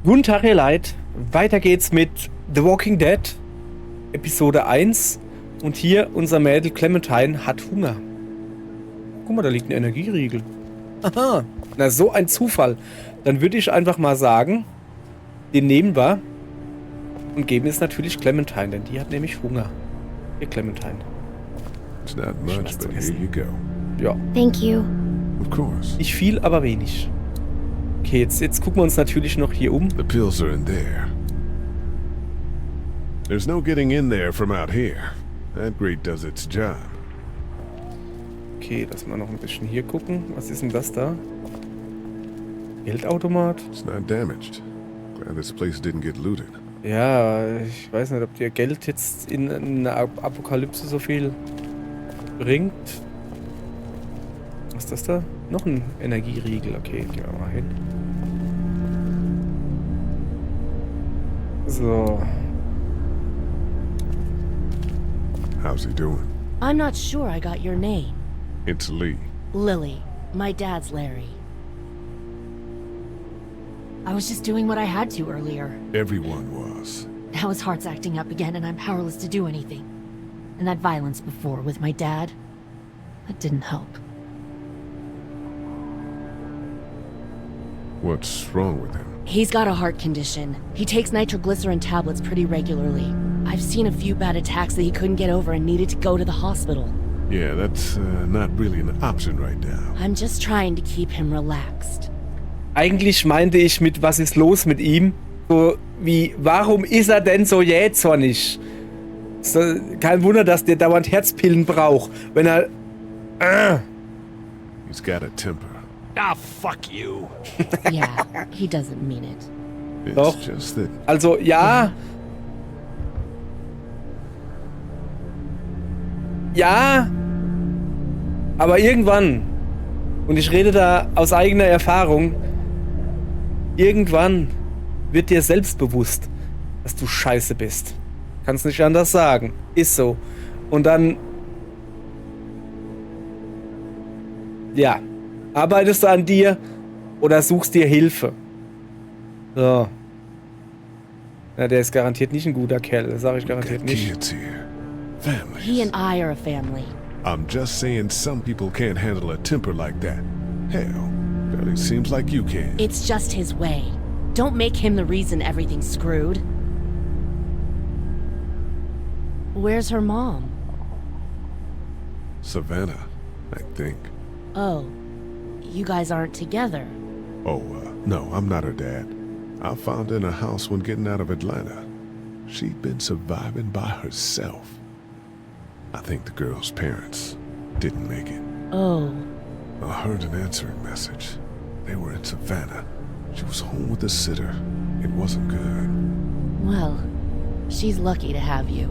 Guten Tag, ihr Leid. Weiter geht's mit The Walking Dead, Episode 1. Und hier unser Mädel Clementine hat Hunger. Guck mal, da liegt ein Energieriegel. Aha, na so ein Zufall. Dann würde ich einfach mal sagen, den nehmen wir und geben es natürlich Clementine, denn die hat nämlich Hunger. Hier, Clementine. It's not much, but here you go. Ja. Thank you. Of course. Nicht viel, aber wenig. Okay, jetzt gucken wir uns natürlich noch hier um. The pills are in there. There's no getting in there from out here. That grate does its job. Okay, lass mal noch ein bisschen hier gucken. Was ist denn das da? Geldautomat? It's not damaged. Glad this place didn't get looted. Ja, ich weiß nicht, ob dir Geld jetzt in einer Apokalypse so viel bringt. Was ist das da? Noch ein Energieriegel. Okay, gehen wir mal hin. So. How's he doing? I'm not sure I got your name. It's Lee. Lily. My dad's Larry. I was just doing what I had to earlier. Everyone was. Now his heart's acting up again and I'm powerless to do anything. And that violence before with my dad, that didn't help. What's wrong with him? He's got a heart condition. He takes nitroglycerin tablets pretty regularly. I've seen a few bad attacks that he couldn't get over and needed to go to the hospital. Yeah, that's not really an option right now. I'm just trying to keep him relaxed. Eigentlich meinte ich mit, was ist los mit ihm? So wie, warum ist er denn so jähzornig? So, kein Wunder, dass der dauernd Herzpillen braucht, wenn er... He's got a temper. Ah, fuck you. Yeah, he doesn't mean it. It's Doch. just that Also, ja. Ja. Aber irgendwann, und ich rede da aus eigener Erfahrung, irgendwann wird dir selbstbewusst, dass du scheiße bist. Kannst nicht anders sagen. Ist so. Und dann... Ja. Arbeitest du an dir oder suchst dir Hilfe? So. Na, der ist garantiert nicht ein guter Kerl. Das sage ich garantiert got nicht. kids here. Families. He and I are a family. I'm just saying some people can't handle a temper like that. Hell, barely seems like you can. It's just his way. Don't make him the reason everything's screwed. Where's her mom? Savannah, I think. Oh, you guys aren't together. Oh, no, I'm not her dad. I found her in a house when getting out of Atlanta. She'd been surviving by herself. I think the girl's parents didn't make it. Oh, I heard an answering message. They were in Savannah. She was home with a sitter. It wasn't good. well, she's lucky to have you.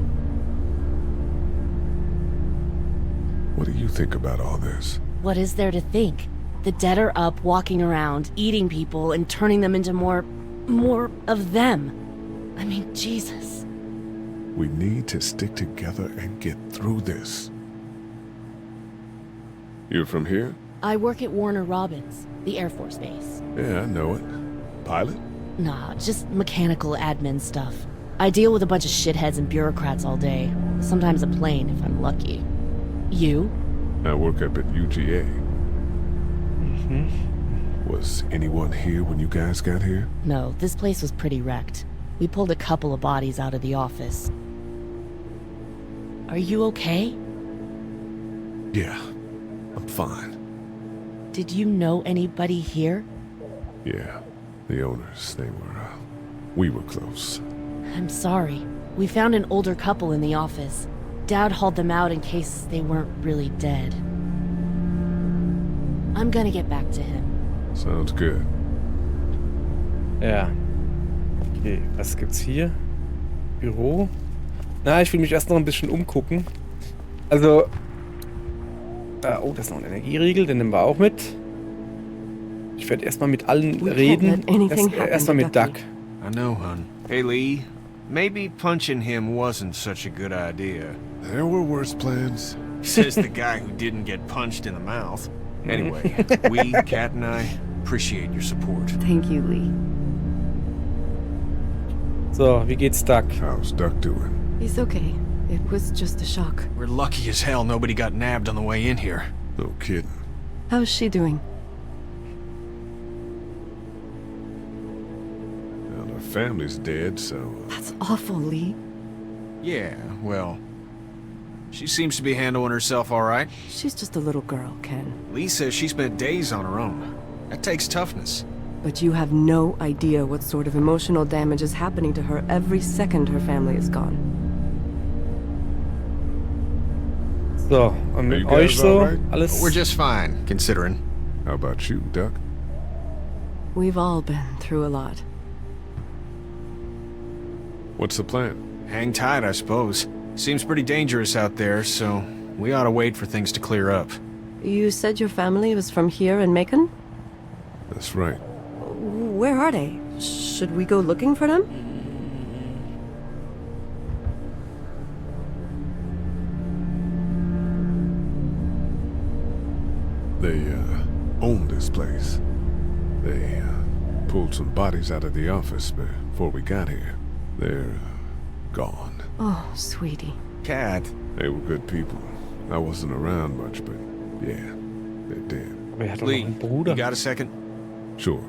What do you think about all this? What is there to think? The dead are up, walking around, eating people, and turning them into more of them. I mean, Jesus. We need to stick together and get through this. You're from here? I work at Warner Robins, the Air Force Base. Yeah, I know it. Pilot? Nah, just mechanical admin stuff. I deal with a bunch of shitheads and bureaucrats all day. Sometimes a plane, if I'm lucky. You? I work up at UGA. Was anyone here when you guys got here? No, this place was pretty wrecked. We pulled a couple of bodies out of the office. Are you okay? Yeah, I'm fine. Did you know anybody here? Yeah, the owners, we were close. I'm sorry. We found an older couple in the office. Dad hauled them out in case they weren't really dead. I'm gonna get back to him. Sounds good. Ja. Okay, was gibt's hier? Büro. Na, ich will mich erst noch ein bisschen umgucken. Also... oh, das ist noch ein Energieriegel, den nehmen wir auch mit. Ich werde erstmal mit allen reden. Erstmal mit Doug. I know, hon. Hey, Lee. Maybe punching him wasn't such a good idea. There were worse plans. Says the guy who didn't get punched in the mouth. Anyway, we, Kat and I, appreciate your support. Thank you, Lee. So, wie geht's Doug? How's Duck doing? He's okay. It was just a shock. We're lucky as hell nobody got nabbed on the way in here. No kidding. How's she doing? Well, her family's dead, so... That's awful, Lee. Yeah, well, she seems to be handling herself all right. She's just a little girl, Ken. Lee says she spent days on her own. That takes toughness. But you have no idea what sort of emotional damage is happening to her every second her family is gone. So, und Are mit you euch guys so? alright? Alles. We're just fine, considering. How about you, Duck? We've all been through a lot. What's the plan? Hang tight, I suppose. Seems pretty dangerous out there, so we ought to wait for things to clear up. You said your family was from here in Macon? That's right. Where are they? Should we go looking for them? They, own this place. They, pulled some bodies out of the office before we got here. They're, gone. Oh, sweetie. Cat. They were good people. I wasn't around much, but yeah, they're dead. Aber er hat doch noch Lee, einen Bruder. you got a second? Sure.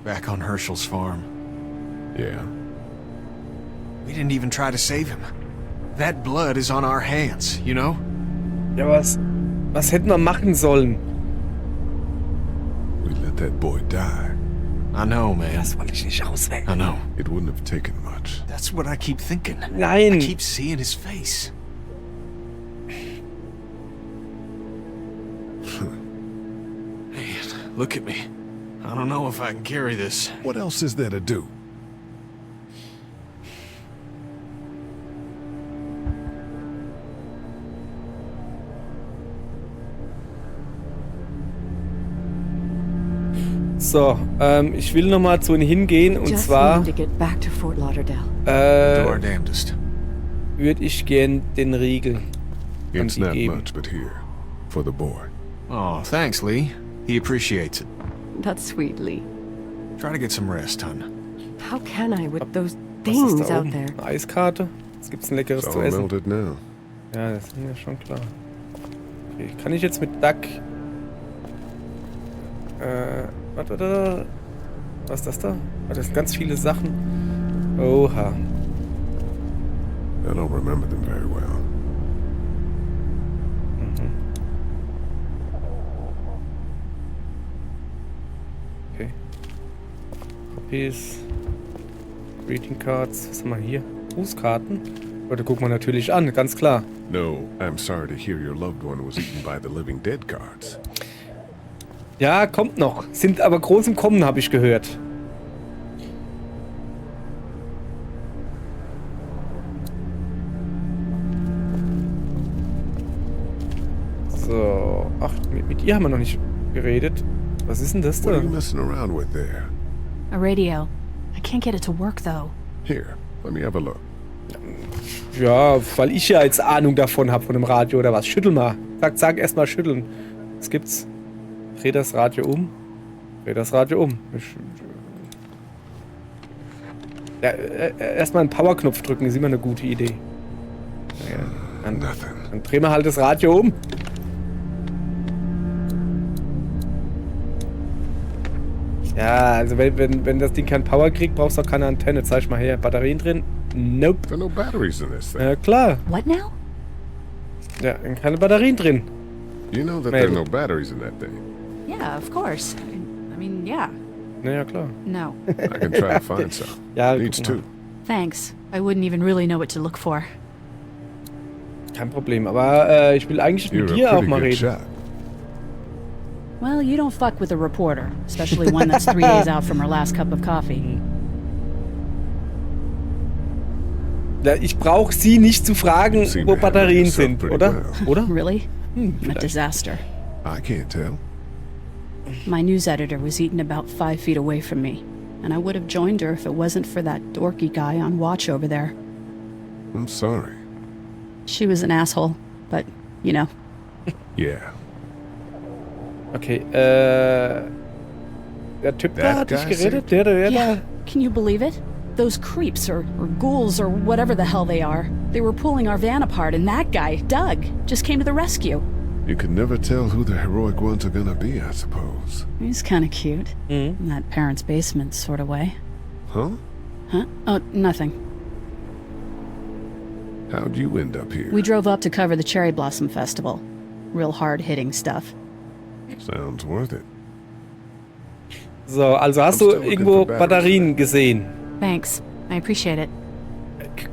Back on Herschel's farm. Yeah. We didn't even try to save him. That blood is on our hands, you know? Ja, was hätten wir machen sollen? We let that boy die. I know, man. Das wollte ich nicht auswählen. I know. It wouldn't have taken much. That's what I keep thinking. I Nein. keep seeing his face. Man, look at me. I don't know if I can carry this. What else is there to do? So, ich will nochmal zu ihnen hingehen und Just zwar need to get back to Fort Lauderdale. Do our damnedest. würde ich gern den Riegel It's die not geben. much, but here. For the boy. Oh, thanks, Lee. He appreciates it. That's sweet, Lee. Try to get some rest, hon. How can I with those Was ist things da out oben? there? Eine Eiskarte. Jetzt gibt's ein leckeres It's zu all essen. melted now. Ja, das ist mir schon klar. Okay, kann ich jetzt mit Duck... warte. Was ist das da? Oh, das sind ganz viele Sachen. Oha. I don't remember them very well. Okay. Copies. Greeting Cards. Was haben wir hier? Grußkarten. Leute, gucken wir natürlich an, ganz klar. No, I'm sorry to hear your loved one was eaten by the living dead cards. Ja, kommt noch. Sind aber groß im Kommen, habe ich gehört. So. Ach, mit ihr haben wir noch nicht geredet. Was ist denn das What da? are you messing around with there? A radio. I can't get it to work though. Here, let me have a look. Ja, weil ich ja jetzt Ahnung davon habe von dem Radio oder was. Schüttel mal. Sag erst mal schütteln. Was gibt's? Dreh das Radio um. Dreh das Radio um. Ja, erstmal einen Powerknopf drücken ist immer eine gute Idee. Ja, Nothing. dann drehen wir halt das Radio um. Ja, also wenn das Ding keinen Power kriegt, brauchst du auch keine Antenne. Zeig mal her. Batterien drin? Nope. There are no batteries in this thing. Ja, klar. What now? Ja, keine Batterien drin. You know that there are Maybe. no batteries in that thing. Yeah, of course. I mean, yeah. Naja, klar. No. I can try to find some. Ja, Needs guck mal. two. Thanks. I wouldn't even really know what to look for. Kein Problem. Aber ich will eigentlich mit You're dir a auch pretty mal good reden. shot. Well, you don't fuck with a reporter, especially one that's 3 days out from her last cup of coffee. Ja, ich brauche sie nicht zu fragen, Seem wo to handle Batterien yourself sind, pretty oder? well. Oder? Really? A Vielleicht. disaster. I can't tell. My news editor was eaten about 5 feet away from me, and I would have joined her if it wasn't for that dorky guy on watch over there. I'm sorry. She was an asshole, but, you know. Yeah. Okay, Der Typ That da hat dich guy gerettet? saved Der da. Yeah, can you believe it? Those creeps, or ghouls, or whatever the hell they are. They were pulling our van apart, and that guy, Doug, just came to the rescue. You can never tell who the heroic ones are gonna be, I suppose. He's kind of cute. In that parents' basement sort of way. Huh? Huh? Oh, nothing. How'd you end up here? We drove up to cover the Cherry Blossom Festival. Real hard-hitting stuff. Sounds worth it. So, also hast I'm du still looking irgendwo for batteries. Batterien gesehen? Thanks. I appreciate it.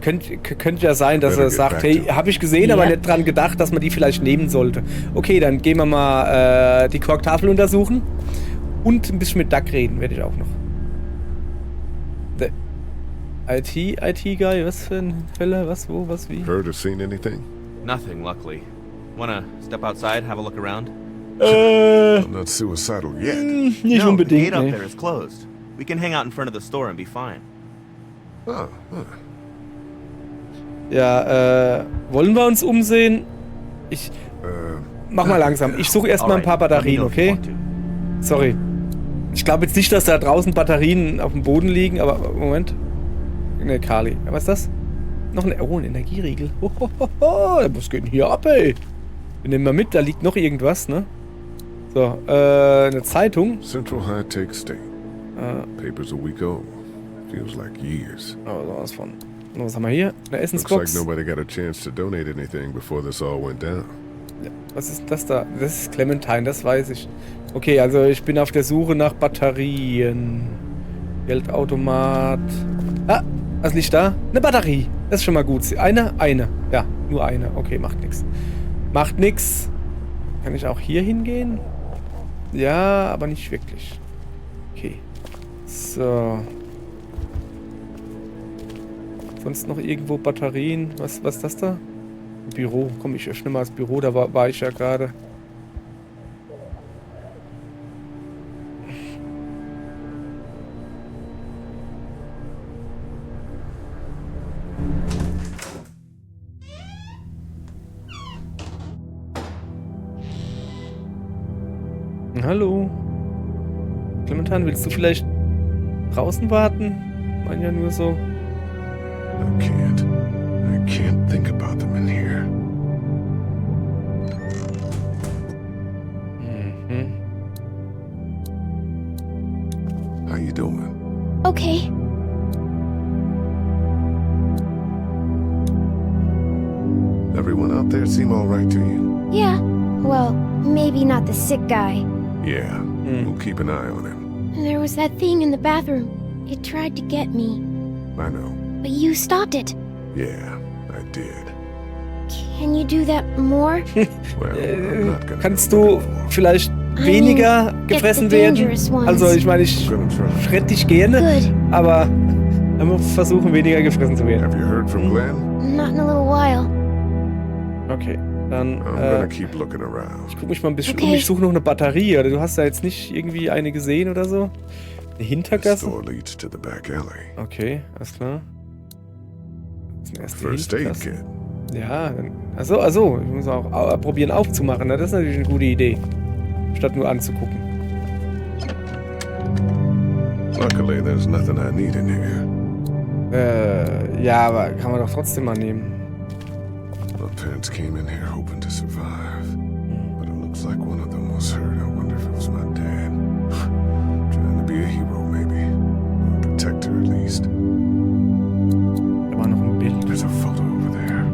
Könnte ja sein, dass Better er get sagt, back hey, to it. habe ich gesehen, aber Ja. nicht dran gedacht, dass man die vielleicht nehmen sollte. Okay, dann gehen wir mal die Korktafel untersuchen und ein bisschen mit Doug reden, werde ich auch noch. Der IT-Guy, was für ein Fälle, was, wo, was, wie? Heard or seen anything? Nothing, luckily. Wanna step outside, have a look around? I'm not suicidal yet. Nicht no, the unbedingt, gate out nee. there is closed. We can hang out in front of the store and be fine. Oh, huh. Ja, wollen wir uns umsehen? Ich mach mal langsam. Ich suche erstmal ein paar Alright, let me Batterien, know if you okay? want to. Sorry. Ich glaube jetzt nicht, dass da draußen Batterien auf dem Boden liegen, aber Moment. Ne, Kali. Was ist das? Noch ein Energieriegel. Hohoho, was geht denn hier ab, ey? Wir nehmen mal mit, da liegt noch irgendwas, ne? So, eine Zeitung. Central High Tech State. Paper's a week old. Feels like years. Oh, sowas von. Und was haben wir hier? Eine Looks like Essensbox. nobody got a chance to donate anything before this all went down. Was ist das da? Das ist Clementine, das weiß ich. Okay, also ich bin auf der Suche nach Batterien. Geldautomat. Ah, was liegt da? Eine Batterie. Das ist schon mal gut. Eine? Eine. Ja, nur eine. Okay, macht nix. Macht nix. Kann ich auch hier hingehen? Ja, aber nicht wirklich. Okay. So. Sonst noch irgendwo Batterien? Was ist das da? Büro. Komm, ich öffne mal das Büro. Da war ich ja gerade. Hallo. Clementine, willst du vielleicht draußen warten? Mein ja nur so. I can't think about them in here. Mhm. How you doing? Okay. Everyone out there seem all right to you? Yeah. Well, maybe not the sick guy. Yeah, we'll keep an eye on him. There was that thing in the bathroom. It tried to get me, I know. but you stopped it. Yeah, I did. Can you do that more? Well, I'm not gonna Kannst go du looking for him. vielleicht weniger get gefressen the werden? dangerous ones. Also ich meine, ich I'm gonna try. rette dich gerne, Good. aber einfach versuchen, weniger gefressen zu werden. Have you heard from Glenn? Not in a little while. Okay, dann I'm gonna keep looking around. ich gucke mich mal ein bisschen Okay. um. Ich suche noch eine Batterie. Oder du hast da jetzt nicht irgendwie eine gesehen oder so? Eine The Hintergasse? store leads to the back alley. Okay, alles klar. Das ist eine erste First aid Hilfeklasse. kit. Ja, dann. Also, ich muss auch probieren aufzumachen. Ne? Das ist natürlich eine gute Idee. Statt nur anzugucken. Luckily, there's nothing I need in here. Ja, aber kann man doch trotzdem mal nehmen. My parents came in here hoping to survive, but it looks like one of them was hurt. I wonder if it was my dad. Trying to be a hero, maybe. Or a protector, at least. Da war noch ein Bild. There's a photo over there.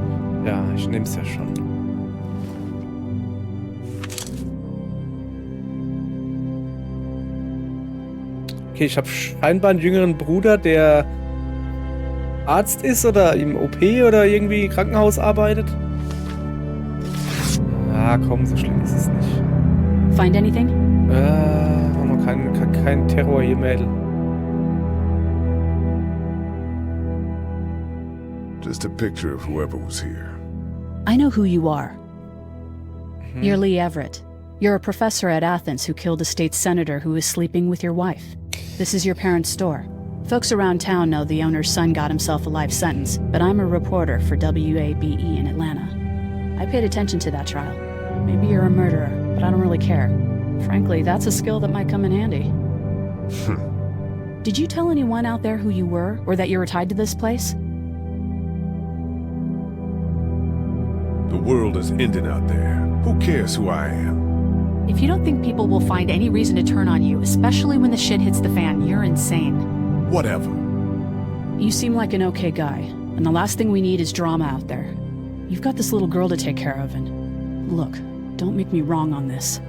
Ja, ich nehm's ja schon. Okay, ich habe scheinbar einen jüngeren Bruder, der Arzt ist oder im OP oder irgendwie im Krankenhaus arbeitet. Ah, komm, so schlimm ist es nicht. Find anything? Haben wir kein Terror hier, Mädel. Just a picture of whoever was here. I know who you are. You're Lee Everett. You're a professor at Athens who killed a state senator who was sleeping with your wife. This is your parents' store. Folks around town know the owner's son got himself a life sentence, but I'm a reporter for WABE in Atlanta. I paid attention to that trial. Maybe you're a murderer, but I don't really care. Frankly, that's a skill that might come in handy. Did you tell anyone out there who you were, or that you were tied to this place? The world is ending out there. Who cares who I am? If you don't think people will find any reason to turn on you, especially when the shit hits the fan, you're insane. Whatever. You seem like an okay guy, and the last thing we need is drama out there. You've got this little girl to take care of, and look, don't make me wrong on this.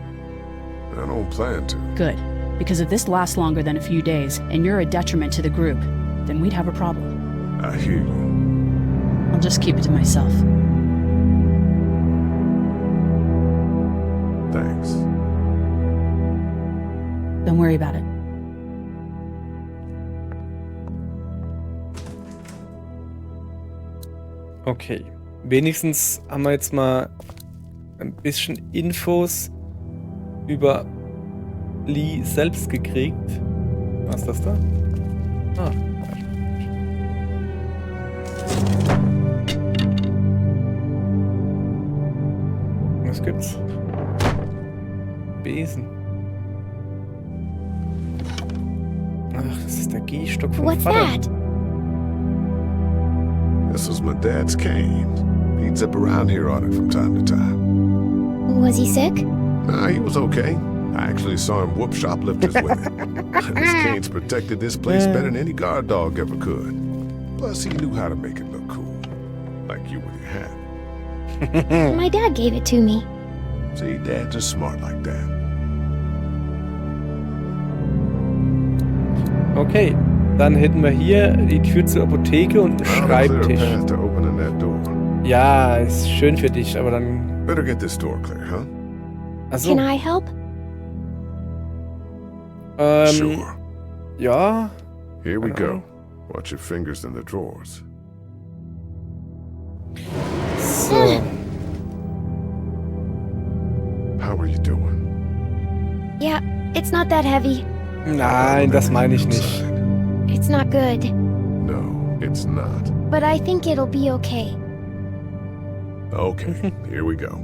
I don't plan to. Good, because if this lasts longer than a few days, and you're a detriment to the group, then we'd have a problem. I hear you. I'll just keep it to myself. Thanks. Don't worry about it. Okay. Wenigstens haben wir jetzt mal ein bisschen Infos über Lee selbst gekriegt. Was ist das da? Ah. Was gibt's? Besen. Ach, das ist der Gehstock vom What's Vater. that? This was my dad's cane. He'd zip around here on it from time to time. Was he sick? Nah, he was okay. I actually saw him whoop shoplifters with it. His canes protected this place better than any guard dog ever could. Plus, he knew how to make it look cool. Like you with your hat. My dad gave it to me. See, dads are smart like that. Okay, dann hätten wir hier die Tür zur Apotheke und einen Not a clear Schreibtisch. path to opening that door. Ja, ist schön für dich, aber dann... Better get this door clear, huh? Achso, Can I help? Sure. Ja. Here we Hello. go. Watch your fingers in the drawers. So. How are you doing? Yeah, it's not that heavy. Nein, das meine ich nicht. It's not good. No, it's not. But I think it'll be okay. Okay, here we go.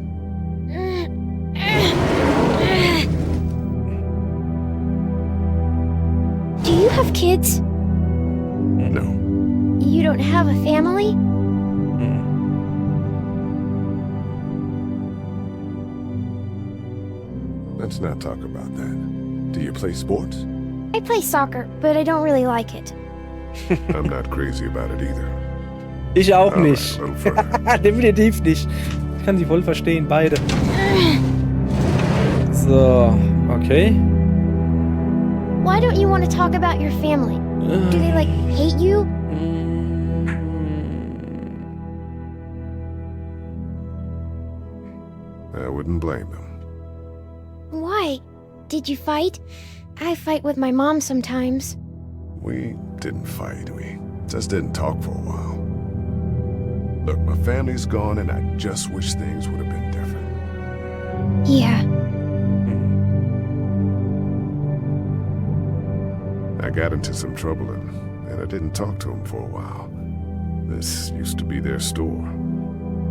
Do you have kids? No. You don't have a family? Let's not talk about that. Do you play sports? I play soccer, but I don't really like it. I'm not crazy about it either. Ich auch Alright, nicht. little friend. Definitiv nicht. Ich kann sie voll verstehen, beide. So, okay. Why don't you want to talk about your family? Do they, like, hate you? I wouldn't blame them. Why? Did you fight? I fight with my mom sometimes. We didn't fight. We just didn't talk for a while. Look, my family's gone, and I just wish things would have been different. Yeah. I got into some trouble, and I didn't talk to them for a while. This used to be their store.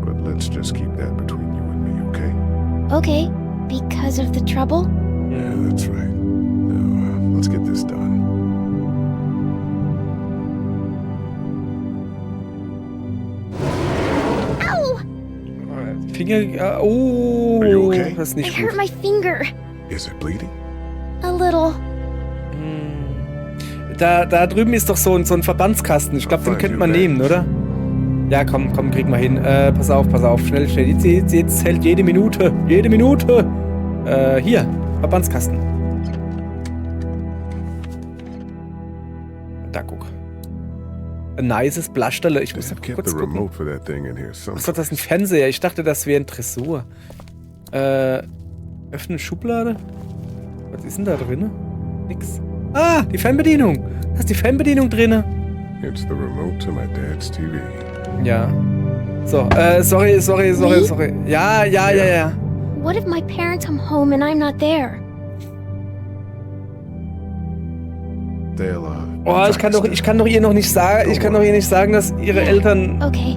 But let's just keep that between you and me, okay? Okay. Because of the trouble? Yeah, that's right. Now, let's get this done. Ow! Finger... Oh, Are you okay? das ist I nicht hurt gut. my finger. Is it bleeding? A little. Da drüben ist doch so ein Verbandskasten. Ich glaube, den könnte man nehmen, oder? Ja, komm, kriegen wir hin. Pass auf, schnell. Jetzt hält jede Minute. Hier, Verbandskasten. Da, guck. Ein nices Blasterle. Ich muss I noch kept kurz the gucken. remote for that thing in here Achso, somewhere. das ist ein Fernseher. Ich dachte, das wäre ein Tresor. Öffne Schublade. Was ist denn da drin? Nix. Ah, die Fernbedienung. Da ist die Fernbedienung drin. It's the remote to my dad's TV. Ja. So, sorry. Ja. What if my parents come home and I'm not there? They'll, Oh, ich kann doch ihr noch nicht sagen, dass ihre Eltern... Okay.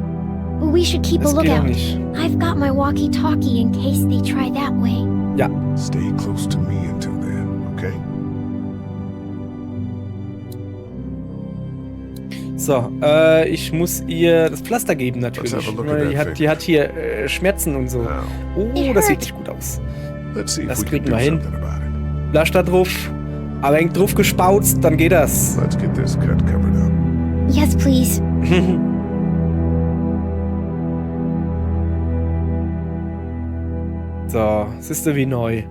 We should keep a Das geht doch lookout. nicht. I've got my walkie-talkie in case they try that way. Ja. Stay close to me until then, okay? So, ich muss ihr das Pflaster geben natürlich. Let's have a look at Die that hat hier Schmerzen und so. Now, Oh, das sieht nicht gut aus. let's see Das if we can kriegen do wir hin. something about it. Pflaster drauf, aber eng drauf gespauzt, dann geht das. Let's get this cut covered up. Yes, please. So, siehst du wie neu.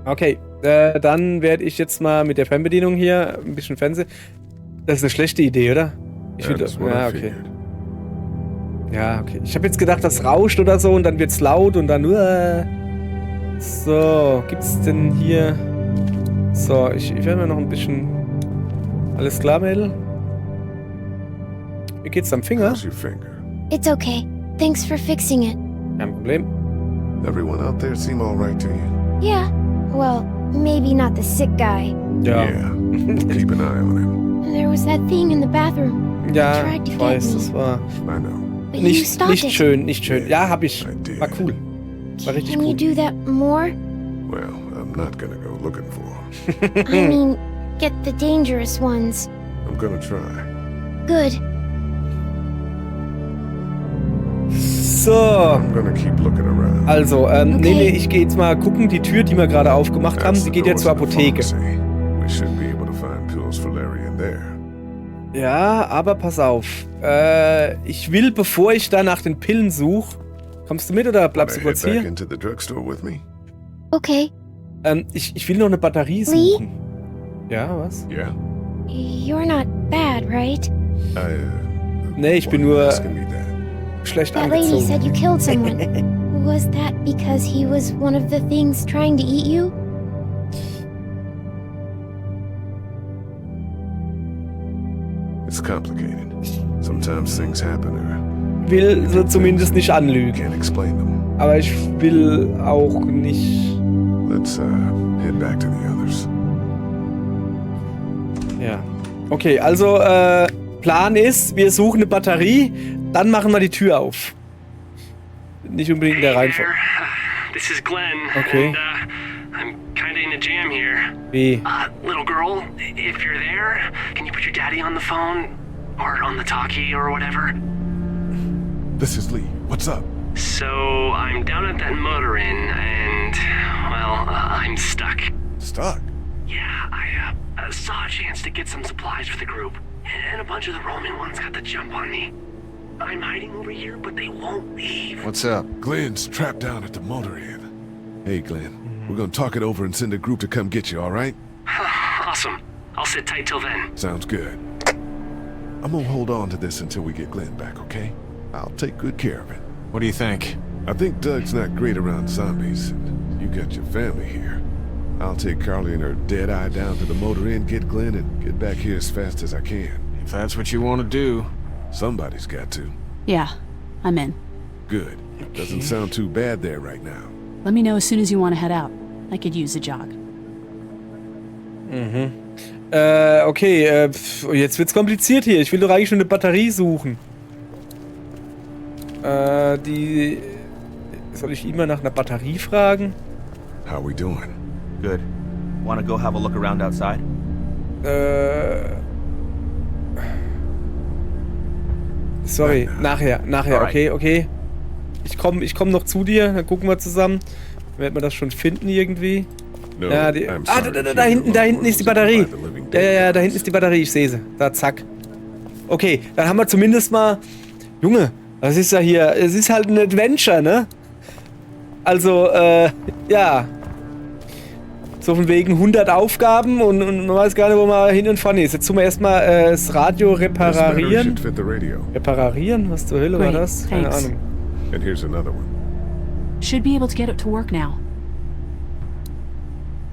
Okay, dann werde ich jetzt mal mit der Fernbedienung hier ein bisschen Fernsehen. Das ist eine schlechte Idee, oder? Ich will, That's what ja, I okay. figured. Ja, okay. Ich habe jetzt gedacht, das rauscht oder so und dann wird's laut und dann. So, gibt's denn hier. So, ich werde mir noch ein bisschen. Alles klar, Mädel? Wie geht's am Finger? How's your finger? It's okay. Thanks for fixing it. Kein Problem. Everyone out there seem all right to you? Yeah. Well, maybe not the sick guy. Ja. Yeah. Keep an eye on him. There was that thing in the bathroom. Ja, Tried to ich get weiß, me. das war I know. But you nicht stopped it. schön, nicht schön. Ja, hab ich. I did. War cool. War richtig Can you cool. do that more? Well, I'm not gonna go looking for him. I mean, get the dangerous ones. I'm gonna try. Good. So, I'm gonna keep looking around. also, nee, Okay. nee, ich gehe jetzt mal gucken. Die Tür, die wir gerade aufgemacht haben, That's die the geht ja doors zur to the Apotheke. pharmacy. We should be able to find pills for Larry in there. Ja, aber pass auf. Ich will, bevor ich da nach den Pillen suche. Kommst du mit oder bleibst du Wanna kurz head back hier? into the drugstore with me? Okay. Ich will noch eine Batterie Lee? suchen. Ja, was? Yeah. You're not bad, right? Nee, ich bin why are you nur asking me that? schlecht That lady said angezogen. you killed someone. Was that because he was one of the things trying to eat you? It's complicated. Sometimes things happen or Will so zumindest nicht anlügen. can't explain them. Aber ich will auch nicht. Let's head back to the others. Ja. Okay, also Plan ist, wir suchen eine Batterie, dann machen wir die Tür auf. Nicht unbedingt in der Reihenfolge. This is Glenn. Okay. And, I'm kinda in a jam here. Wie? Little girl, if you're there, can you put your daddy on the phone? Or on the talkie or whatever? This is Lee. What's up? So, I'm down at that motor inn and, well, I'm stuck. Stuck. Yeah, I saw a chance to get some supplies for the group. And a bunch of the Roman ones got the jump on me. I'm hiding over here, but they won't leave. What's up? Glenn's trapped down at the motor inn. Hey, Glenn. We're gonna talk it over and send a group to come get you, all right? Awesome. I'll sit tight till then. Sounds good. I'm gonna hold on to this until we get Glenn back, okay? I'll take good care of it. What do you think? I think Doug's not great around zombies, and you got your family here. I'll take Carly and her dead eye down to the motor inn, get Glenn, and get back here as fast as I can. If that's what you want to do. Somebody's got to. Yeah, I'm in. Good. Doesn't sound too bad there right now. Let me know as soon as you want to head out. I could use a jog. Okay, jetzt wird's kompliziert hier. Ich will doch eigentlich schon eine Batterie suchen. Die. Soll ich immer nach einer Batterie fragen? How we doing? Good. Wanna go have a look around outside? Sorry, nachher, Alright. okay. Ich komm noch zu dir, dann gucken wir zusammen. Werden wir das schon finden irgendwie? No, Ja, die, I'm ah, sorry da to hear hinten, your da loved hinten ist die ones Batterie. by the living dead. Ja, da hinten ist die Batterie, ich sehe sie. Da, zack. Okay, dann haben wir zumindest mal... Junge, das ist ja hier... Es ist halt ein Adventure, ne? Also, ja. So von wegen 100 Aufgaben und man weiß gar nicht, wo man hin und vorne ist. Jetzt tun wir erstmal das Radio This battery reparieren. should fit the radio. Reparieren? Was zur Hölle war Great, das? Keine thanks. Ahnung. And here's another one. Should be able to get it to work now.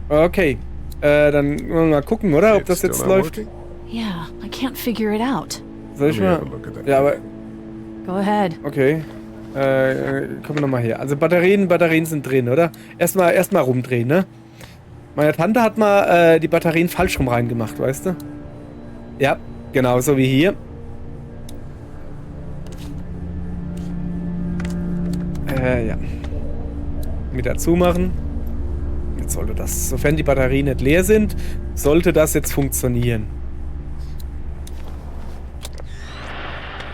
Okay. Dann wollen wir mal gucken, oder? Ob It's das still jetzt not läuft. working? Yeah, I can't figure it out. Soll ich Let me mal... have a look at that. Ja, aber... Go ahead. Okay. Kommen wir nochmal her. Also Batterien sind drin, oder? Erstmal rumdrehen, ne? Meine Tante hat mal die Batterien falsch rum reingemacht, weißt du? Ja, genau, so wie hier. Ja. Wieder zumachen. jetzt sollte das, sofern die Batterien nicht leer sind, sollte das jetzt funktionieren.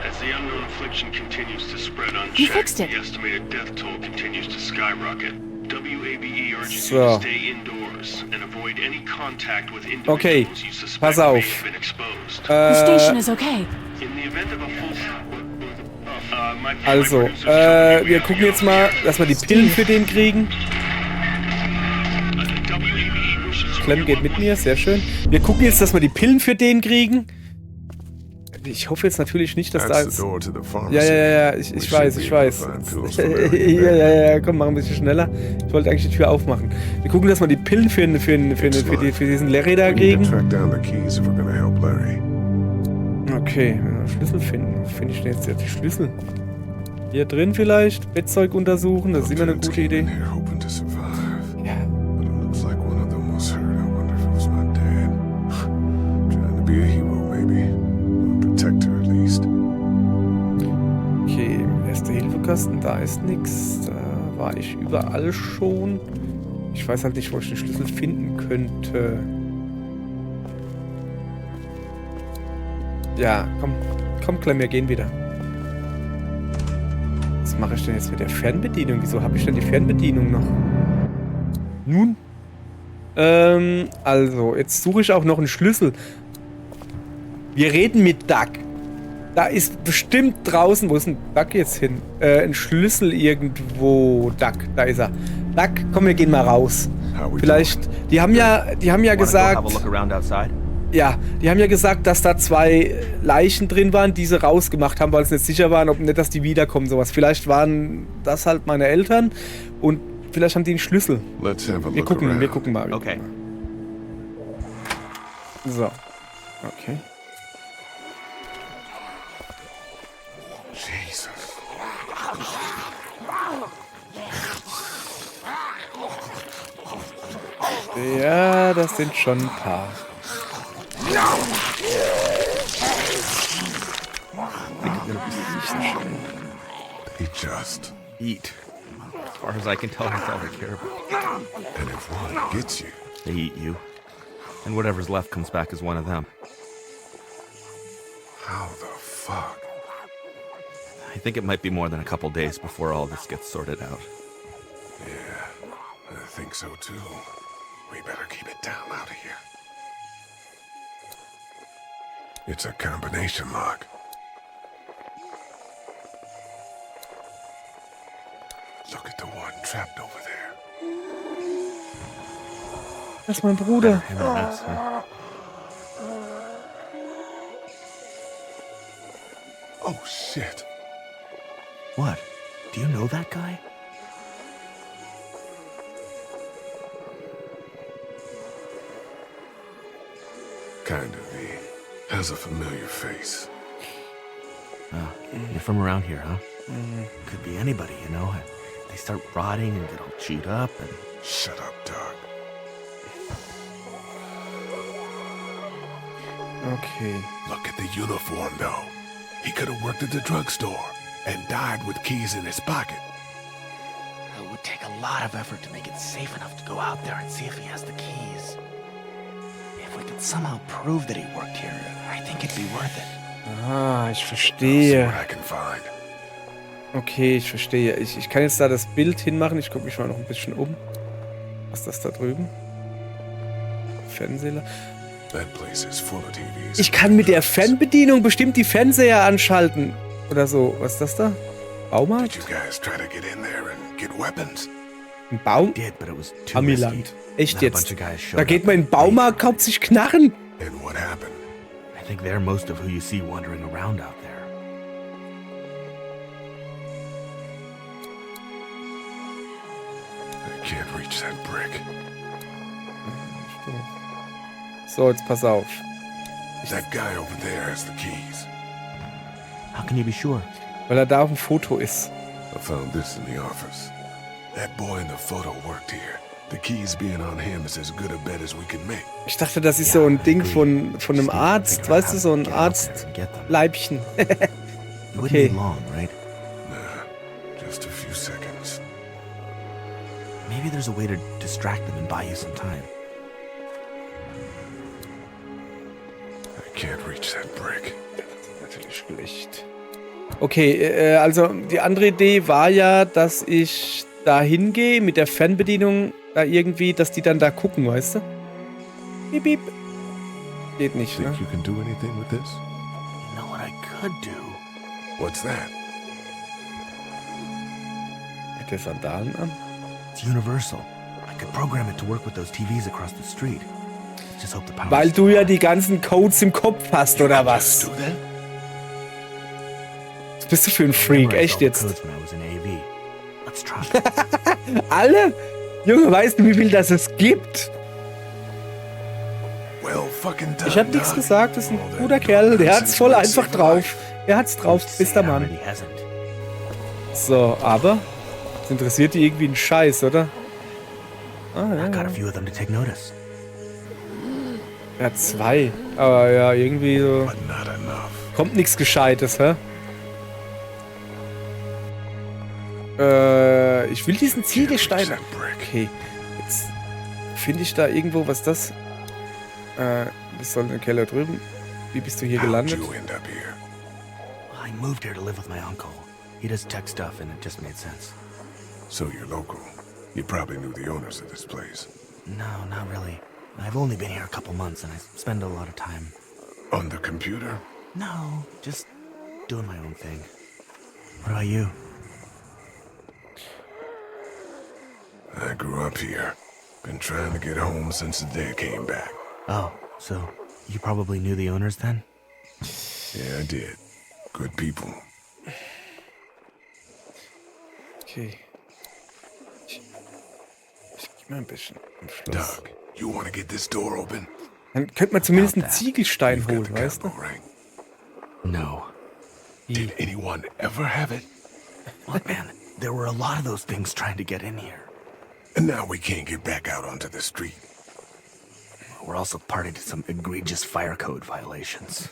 As the unknown affliction continues to spread You unchecked, fixed it. the estimated death toll continues to skyrocket. WABE urges you So. to stay indoors and avoid any contact with Okay, individuals you suspect pass may auf. have been exposed. The station is okay. In the event of a full... Also, wir gucken jetzt mal, dass wir die Pillen für den kriegen. Clem geht mit mir, sehr schön. Wir gucken jetzt, dass wir die Pillen für den kriegen. Ich hoffe jetzt natürlich nicht, dass da That's jetzt... the door to the pharmacy. Ja, We ich should weiß, be ich able to weiß. find pills for Larry Ja, there. komm, mach ein bisschen schneller. Ich wollte eigentlich die Tür aufmachen. Wir gucken, dass wir die Pillen für diesen Larry da We need to kriegen. track down the keys if we're gonna help Larry. Okay, wenn wir Schlüssel finden. Wo finde ich denn jetzt die Schlüssel? Hier drin vielleicht? Bettzeug untersuchen, das ist immer eine Lieutenants gute came in Idee. here hoping to survive, Ja. but it looks like one of them was hurt. I wonder if it was my dad. Trying to be a hero, maybe. Or a protector at least. Okay, Erste-Hilfe-Kasten, da ist nichts. Da war ich überall schon. Ich weiß halt nicht, wo ich den Schlüssel finden könnte. Ja, komm Clem, wir gehen wieder. Was mache ich denn jetzt mit der Fernbedienung? Wieso habe ich denn die Fernbedienung noch? Nun? Also, jetzt suche ich auch noch einen Schlüssel. Wir reden mit Doug. Da ist bestimmt draußen, wo ist denn Doug jetzt hin? Ein Schlüssel irgendwo. Doug, da ist er. Doug, komm, wir gehen mal raus. How we Vielleicht, die haben ja Wanna go have gesagt, a look around outside? ja, die haben ja gesagt, dass da 2 Leichen drin waren, die sie rausgemacht haben, weil sie nicht sicher waren, ob nicht, dass die wiederkommen, sowas. Vielleicht waren das halt meine Eltern und vielleicht haben die einen Schlüssel. doing? Let's have a Wir look gucken around. mal. Okay. So. Okay. Jesus. Ja, das sind schon ein paar. They just. Eat. As far as I can tell, that's all they care about. And if one gets you, They eat you. And whatever's left comes back as one of them. how the fuck? I think it might be more than a couple days before all this gets sorted out. Yeah, I think so too. We better keep it down out of here. It's a combination lock. Look at the one trapped over there. Das ist mein Bruder. Him and us, huh? Oh shit. What? Do you know that guy? Kind of. He has a familiar face. Oh, you're from around here, huh? Could be anybody, you know? They start rotting and get all chewed up and... Shut up, Doug. Okay. Look at the uniform, though. He could have worked at the drugstore and died with keys in his pocket. It would take a lot of effort to make it safe enough to go out there and see if he has the keys. If we could somehow prove that he worked here, I think it'd be worth it. Ah, ich See verstehe. what I can find. Okay, ich verstehe. Ich kann jetzt da das Bild hinmachen. Ich gucke mich mal noch ein bisschen um. Was ist das da drüben? Fernseher. That place is full of TVs. Ich kann mit der Fernbedienung bestimmt die Fernseher anschalten. Oder so. Was ist das da? Did Baumarkt? you guys try to get in there and get weapons? Ein Baum? Did, but it was too Amiland. risky. Echt Then a bunch jetzt? of guys showed Da up geht man in den late. Baumarkt, kauft sich Knarren. And what happened? I think they're most of who you see wandering around out there. I can't reach that brick. So, jetzt pass auf. That guy over there has the keys. How can you be sure? Weil er da auf dem Foto ist. I found this in the office. That boy in the photo worked here. The keys being on him is as good a bet as we can make. Ich dachte, das ist so ein Ding von einem Arzt. Weißt du, so ein Arztleibchen. You wouldn't Okay. need long, right? Nah, just a few seconds. Maybe there's a way to distract them and buy you some time. I can't reach that brick. Natürlich schlecht. Okay, also die andere Idee war ja, dass ich da hingehe mit der Fernbedienung da irgendwie, dass die dann da gucken, weißt du? Piep, piep. Geht nicht, ne? Think you can do anything with this? You know what I could do? What's that? Hat der Sandalen an? It's universal. I could program it to work with those TVs across the street. Just hope the power. Weil du ja die ganzen Codes im Kopf hast, oder was? Do that? Was bist du für ein Freak? Echt jetzt? Let's try. Alle? Junge, weißt du, wie viel das es gibt? Well, fucking done, Ich hab nichts Doc. gesagt, das ist ein All that guter Kerl, der hat's voll nonsense einfach would save a drauf. Er hat's drauf, bist der Mann. So, aber das interessiert die irgendwie einen Scheiß, oder? Ah, I got a ja. few of them to take notice. Er hat 2. Aber ja, irgendwie so. But not enough. Kommt nichts Gescheites, hä? Ich will diesen Ziegelstein. Can't reach that brick. Okay, jetzt finde ich da irgendwo, was das? Das soll ein Keller drüben. Wie bist du hier How'd gelandet? you end up here? I moved here to live with my uncle. He does tech stuff and it just made sense. So you're local. You probably knew the owners of this place. No, not really. I've only been here a couple months and I spend a lot of time. On the computer? No, just doing my own thing. What about you? I grew up here. Been trying to get home since the day I came back. Oh, so you probably knew the owners then? Yeah, I did. Good people. Okay. Ich geh mal ein bisschen am Schloss. Doug, you want to get this door open? Dann könnte man zumindest einen About that. Ziegelstein You've got holen, the weißt du? camo, right? No. Did anyone ever have it? Look, man, there were a lot of those things trying to get in here. And now we can't get back out onto the street. We're also party to some egregious fire code violations.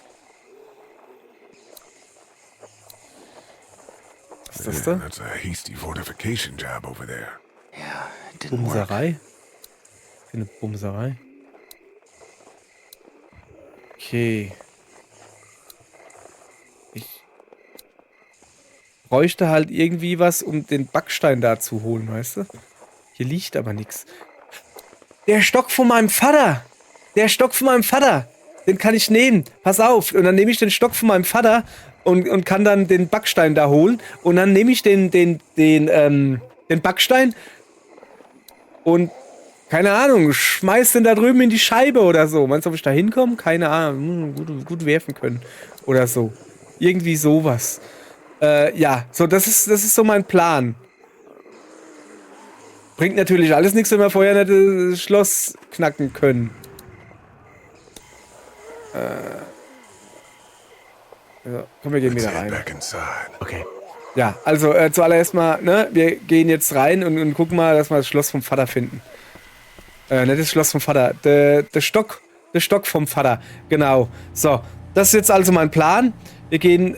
Was ist das Yeah, da? that's a hasty fortification job over there. Yeah, it didn't work. Bumserei? Für eine Bumserei. Okay. Ich bräuchte halt irgendwie was, um den Backstein da zu holen, weißt du? Hier liegt aber nichts. Der Stock von meinem Vater! Der Stock von meinem Vater! Den kann ich nehmen. Pass auf. Und dann nehme ich den Stock von meinem Vater und kann dann den Backstein da holen. Und dann nehme ich den Backstein und, keine Ahnung, schmeiß den da drüben in die Scheibe oder so. Meinst du, ob ich da hinkomme? Keine Ahnung. Gut werfen können. Oder so. Irgendwie sowas. Ja, so, das ist so mein Plan. Bringt natürlich alles nichts, wenn wir vorher nicht das Schloss knacken können. Ja, komm, wir gehen Let's wieder head rein. back inside. Okay. Ja, also zuallererst mal, ne, wir gehen jetzt rein und gucken mal, dass wir das Schloss vom Vater finden. Nicht das Schloss vom Vater, der Stock vom Vater, genau. So, das ist jetzt also mein Plan. Wir gehen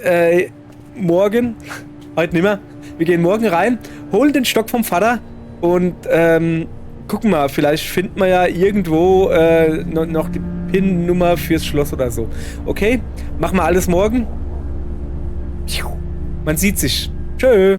morgen, heute nicht mehr, wir gehen morgen rein, holen den Stock vom Vater und gucken mal, vielleicht finden wir ja irgendwo noch die PIN-Nummer fürs Schloss oder so. Okay, machen wir alles morgen. Man sieht sich. Tschö.